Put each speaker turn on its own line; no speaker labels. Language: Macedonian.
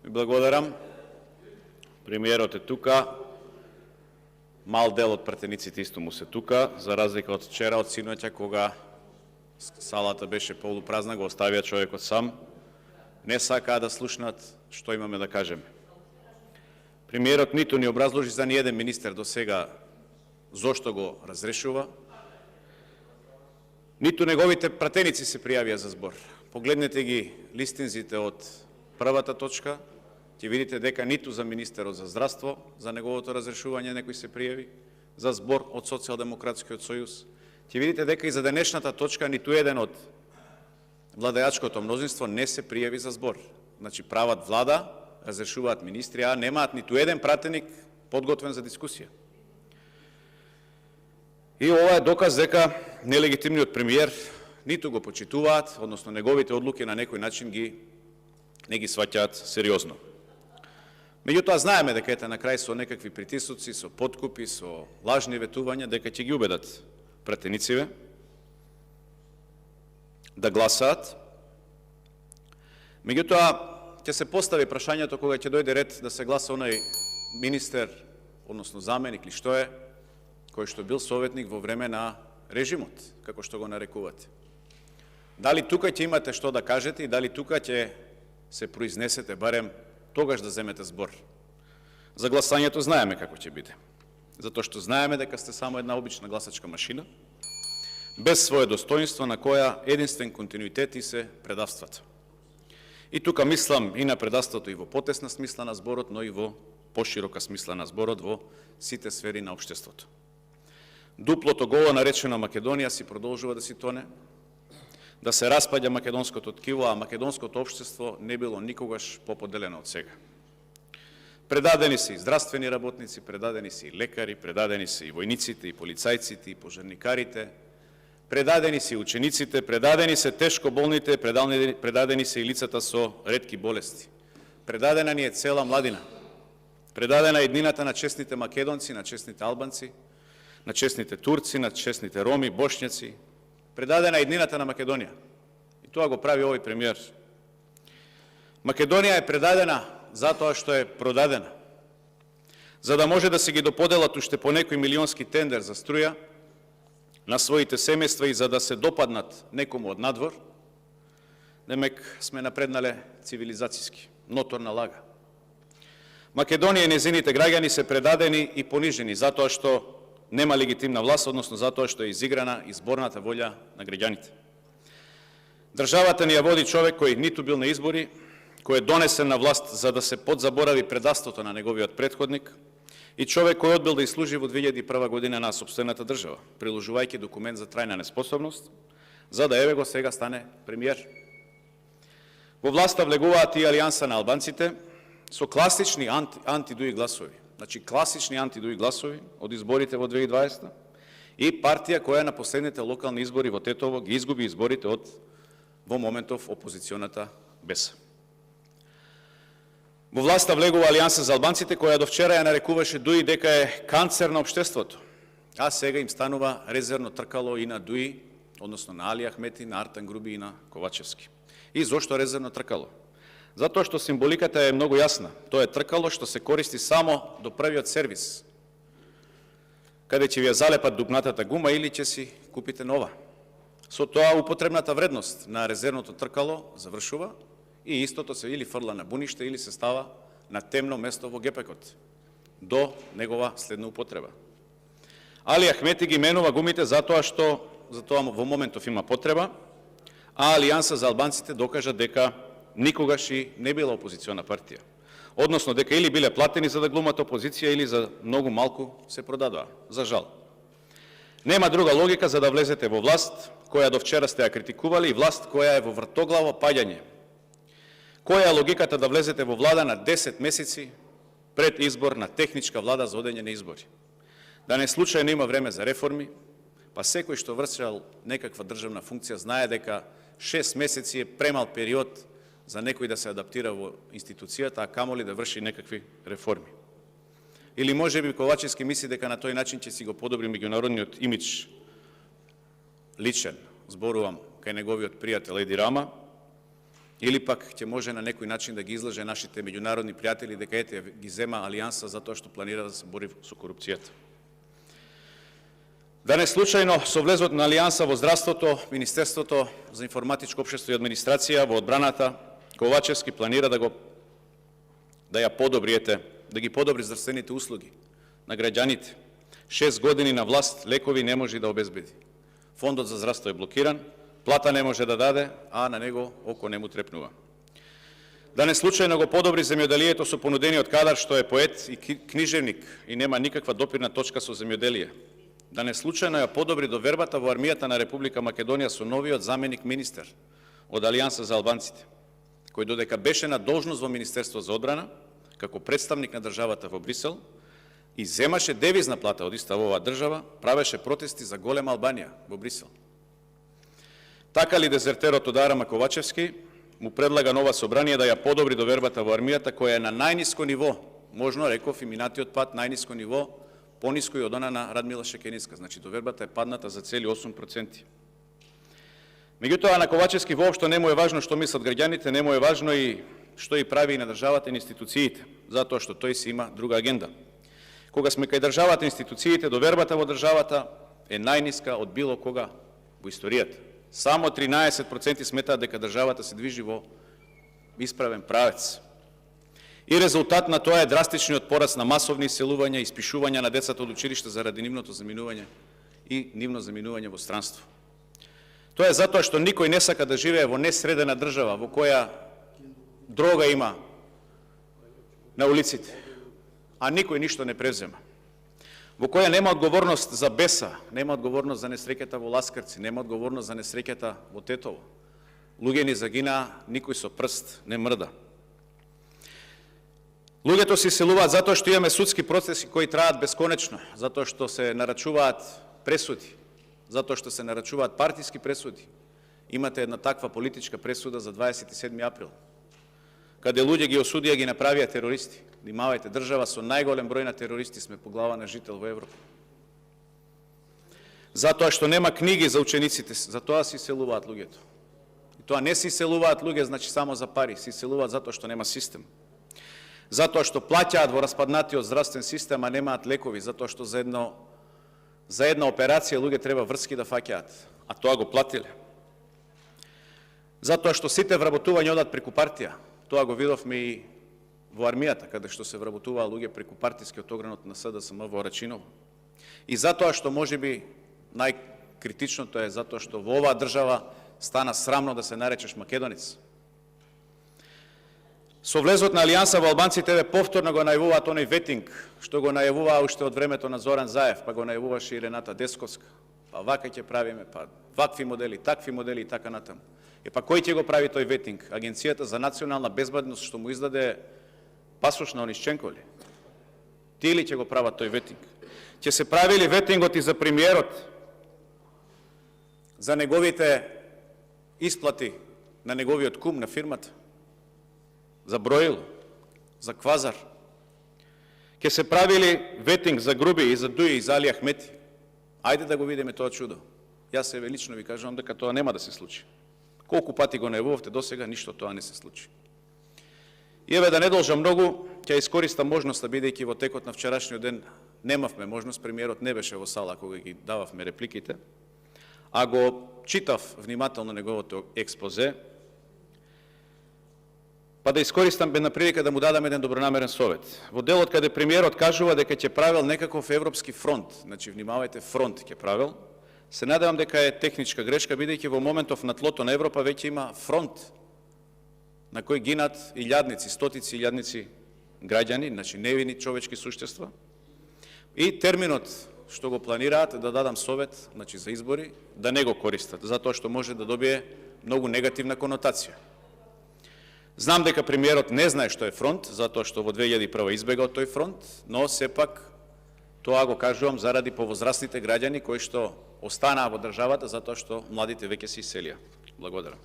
Ви благодарам. Премиерот е тука. Мал дел од пратениците исто му се тука, за разлика од вчера, од синоќа, кога салата беше полупразна, го оставија човекот сам. Не сакаа да слушнат што имаме да кажеме. Премиерот ниту ни образложи за ни еден министер до сега зошто го разрешува, ниту неговите пратеници се пријавија за збор. Погледнете ги листинзите од првата точка, ќе видите дека ниту за министерот за здравство, за неговото разрешување некој се пријави, за збор од Социјалдемократскиот сојуз. Ќе видите дека и за денешната точка ниту еден од владеачкото мнозинство не се пријави за збор. Значи прават влада, разрешуваат министри, а немаат ниту еден пратеник подготвен за дискусија. И ова е доказ дека нелегитимниот премиер ниту го почитуваат, односно неговите одлуки на некој начин не ги сваќаат сериозно. Меѓутоа знаеме дека ете на крај со некакви притисоци, со подкупи, со лажни ветувања, дека ќе ги убедат пратенициве да гласаат. Меѓутоа ќе се постави прашањето кога ќе дојде ред да се гласа онај министер, односно заменик или што е, кој што бил советник во време на режимот, како што го нарекувате. Дали тука ќе имате што да кажете и дали тука ќе се произнесете барем тогаш да земете збор. За гласањето знаеме како ќе биде. Затоа што знаеме дека сте само една обична гласачка машина, без свое достоинство, на која единствен континуитет и се предавствата. И тука мислам и на предавството и во потесна смисла на зборот, но и во поширока смисла на зборот во сите сфери на општеството. Дуплото голо наречено Македонија си продолжува да си тоне, да се распаѓа македонското ткиво, а македонското општество не било никогаш поподелено од сега. Предадени се и здравствени работници, предадени се и лекари, предадени се и војниците, и полицајците, и пожарникарите, предадени се и учениците, предадени се тешко болните, предадени се и лицата со ретки болести. Предадена ни е цела младина. Предадена е иднината на честните македонци, на честните албанци, на честните турци, на честните роми, бошњаци. Предадена е иднината на Македонија. И тоа го прави овој премиер. Македонија е предадена затоа што е продадена. За да може да се ги доподелат уште по некој милионски тендер за струја на своите семејства и за да се допаднат некому од надвор, демек сме напреднале цивилизацијски. Ноторна лага. Македонија и незините граѓани се предадени и понижени затоа што нема легитимна власт, односно затоа што е изиграна изборната волја на граѓаните. Државата ни ја води човек кој ниту бил на избори, кој е донесен на власт за да се подзаборави предавството на неговиот претходник и човек кој одбил да изслужи во 2001 година на сопствената држава, приложувајќи документ за трајна неспособност, за да еве го сега стане премиер. Во власта влегуваат и алијанса на албанците со класични антидуи гласови. Значи, класични антидуи гласови од изборите во 2020 и партија која на последните локални избори во Тетово ги изгуби изборите од во моментов опозиционата БЕС. Во власта влегува Алијанса за албанците, која до вчера ја нарекуваше ДУИ дека е канцер на општеството, а сега им станува резервно тркало и на ДУИ, односно на Али Ахмети, на Артан Груби и на Ковачевски. И зошто резервно тркало? Затоа што символиката е многу јасна. Тоа е тркало што се користи само до првиот сервис, каде ќе ви ја залепат дупнатата гума или ќе си купите нова. Со тоа употребната вредност на резервното тркало завршува и истото се или фрла на буниште или се става на темно место во гепекот до негова следна употреба. Али Ахмети ги менува гумите затоа што во моментов има потреба, а Алијанса за албанците докажа дека никогаш и не била опозициона партија. Односно, дека или биле платени за да глумат опозиција, или за многу малку се продадоа. За жал. Нема друга логика за да влезете во власт, која до вчера сте ја критикували, и власт која е во вртоглаво паѓање. Која е логиката да влезете во влада на 10 месеци пред избор на техничка влада за одење на избори? Да не случајно има време за реформи, па секој што вршел некаква државна функција знае дека 6 месеци е премал период за некој да се адаптира во институцијата, а камоли да врши некакви реформи. Или може би Ковачевски мисли дека на тој начин ќе си го подобри меѓународниот имидж личен, зборувам кај неговиот пријател Еди Рама, или пак ќе може на некој начин да ги излаже нашите меѓународни пријатели дека ете ги зема алијанса затоа што планира да се бори со корупцијата. Да не случајно со влезот на алијанса во здравството, Министерството за информатичко општество и администрација, во одбраната, Ковачевски планира да ги подобри здравствените услуги на граѓаните. 6 години на власт лекови не може да обезбеди. Фондот за здравство е блокиран, плата не може да даде, а на него око не му трепнува. Да не случајно го подобри земјоделието со понудениот кадар што е поет и книжевник и нема никаква допирна точка со земјоделие. Да не случајно ја подобри довербата во армијата на Република Македонија со новиот заменик министер од Алијанса за албанците, кој додека беше на должност во Министерство за одбрана, како представник на државата во Брисел, и земаше девизна плата од иста оваа држава, правеше протести за голема Албанија во Брисел. Така ли дезертерот од Арама Ковачевски му предлага нова собрание да ја подобри довербата во армијата, која е на најниско ниво, можно реков и минатиот пат најниско ниво, пониско и од она на Радмила Шекениска. Значи довербата е падната за цели 8%. Меѓутоа на Ковачевски воопшто не му е важно што мислат граѓаните, не му е важно и што и прави и на државата и на институциите, затоа што тој си има друга агенда. Кога сме кај државата и институциите, довербата во државата е најниска од било кога во историјата. Само 13% сметаат дека државата се движи во исправен правец. И резултат на тоа е драстичниот пораст на масовни иселувања и испишувања на децата од училиште заради нивното заминување и нивно заминување во странство. Тоа е затоа што никој не сака да живее во несредена држава во која дрога има на улиците, а никој ништо не презема. Во која нема одговорност за беса, нема одговорност за несреќата во Ласкарци, нема одговорност за несреќата во Тетово. Луѓе ни загинаа, никој со прст не мрда. Луѓето се иселуваат затоа што имаме судски процеси кои траат бесконечно, затоа што се нарачуваат пресуди, затоа што се нарачуваат партиски пресуди. Имате една таква политичка пресуда за 27 април, каде луѓе ги осудија ги направија терористи. Внимавајте, држава со најголем број на терористи сме по глава на жител во Европа. Затоа што нема книги за учениците, затоа се иселуваат луѓето. И тоа не се иселуваат луѓе, значи само за пари, се иселуваат затоа што нема систем. Затоа што плаќаат во распаднатиот здравствен систем, а немаат лекови, затоа што за една операција луѓе треба врски да фаќаат, а тоа го платиле. Затоа што сите вработувања одат преку партија, тоа го видовме и во армијата, каде што се вработуваа луѓе преку партискиот огранот на СДСМ во Рачиново. И затоа што можеби најкритичното е затоа што во оваа држава стана срамно да се наречеш македонец. Со влезот на Алијанса во албанците повторно го најавуваат оној ветинг, што го најавуваа уште од времето на Зоран Заев, па го најавуваше и Рената Десковска. Па вака ќе правиме, па вакви модели, такви модели и така натаму. Па кој ќе го прави тој ветинг? Агенцијата за национална безбедност што му издаде пасош на Онишченко ли? Тие ли ќе го прават тој ветинг? Ќе се прави ли ветингот и за премиерот, за неговите исплати на неговиот кум на фирмата? За Броило, за Квазар? Ќе се прави ли ветинг за Груби и за Дуи и за Али Ахмети? Ајде да го видиме тоа чудо. Јас себе лично ви кажувам дека тоа нема да се случи. Колку пати го најавувавте досега, ништо тоа не се случи. И еве да не должам многу, ќе искористам можноста, бидејќи во текот на вчерашниот ден немавме можност, премиерот не беше во сала кога ги дававме репликите, а го читав внимателно неговото експозе, па да искористам една прилика да му дадам еден добронамерен совет. Во делот каде премиерот кажува дека ќе правил некаков европски фронт, значи внимавајте, фронт ќе правил, се надевам дека е техничка грешка, бидејќи во моментов на тлото на Европа веќе има фронт на кој гинат илјадници, стотици илјадници граѓани, значи невини човечки суштества. И терминот што го планираат да дадам совет, значи за избори, да не го користат, затоа што може да добие многу негативна конотација. Знам дека премиерот не знае што е фронт, затоа што во 2001 избега од тој фронт, но сепак тоа го кажувам заради повозрастните граѓани кои што останаа во државата затоа што младите веќе се иселија. Благодарам.